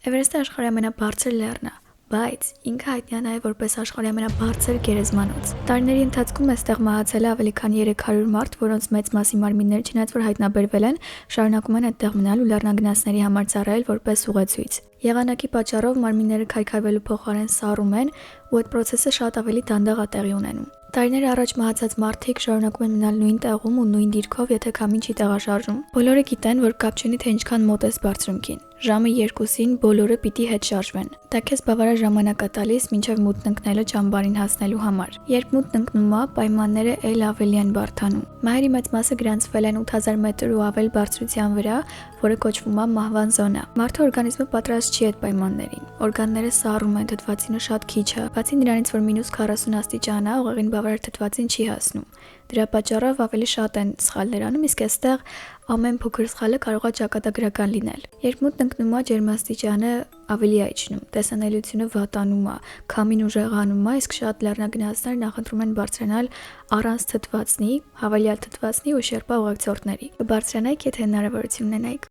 Էվերեստը աշխարհի ամենաբարձր լեռն է, բայց ինքը հայտնի է նաև որպես աշխարհի ամենաբարձր գերեզմանոց։ Տարիների ընթացքում այստեղ մահացել է ավելի քան 300 մարդ, որոնց մեծ մասի մարմինները, չնայած որ հայտնաբերվել են, շարունակում են այդտեղ մնալ ու լեռնագնացների համար ծառայել որպես ուղեցույց։ Եղանակի պատճառով մարմինները քայքայվելու փոխարեն սառում են, ու այդ process-ը շատ ավելի դանդաղ է տեղի ունենում։ Տարիներ առաջ մահացած մարդիկ շարունակում են մնալ նույն տեղում ու նույն դիրքով, եթե քամին չի տեղաշարժում։ Բոլորը գիտեն, որ կապ չունի, թե ինչքան մոտ ես բարձրունքին։ Ժամը 2-ին բոլորը պիտի հետ շարժվեն։ Դա քեզ բավարար ժամանակ է տալիս մինչև մութն ընկնելը ճամբարին հասնելու համար։ Երբ մութն ընկնում է, պայմանները էլ ավելի են բարդանում։ Մահերի մեծ մասը գրանցվել են 8000 մետր ու ավել բարձրության վրա, որը կոչվում է մահվան զոնա։ Մարդու օրգանիզմը պատրաստ չի այդ պայմաններին։ Օրգանները սառում են, թթվածինը շատ քիչ է։ Բացի նրանից, որ -40 աստիճան է, ուղեղին բավարար թթվածին չի հասնում։ Դրա պատճառով ավելի շատ են սխալներ անում, իսկ այստեղ ամեն փոքր սխալը կարող է ճակատագրական լինել։ Երբ մութն ընկնում է, ջերմաստիճանը ավելի է իջնում, տեսանելիությունը վատանում է, քամին ուժեղանում է, իսկ շատ լեռնագնացներ նախընտրում են բարձրանալ առանց թթվածնի, հավելյալ թթվածնի ու շերպա ուղեկցորդների։ Կբարձրանայիք, եթե հնարավորություն ունենայիք։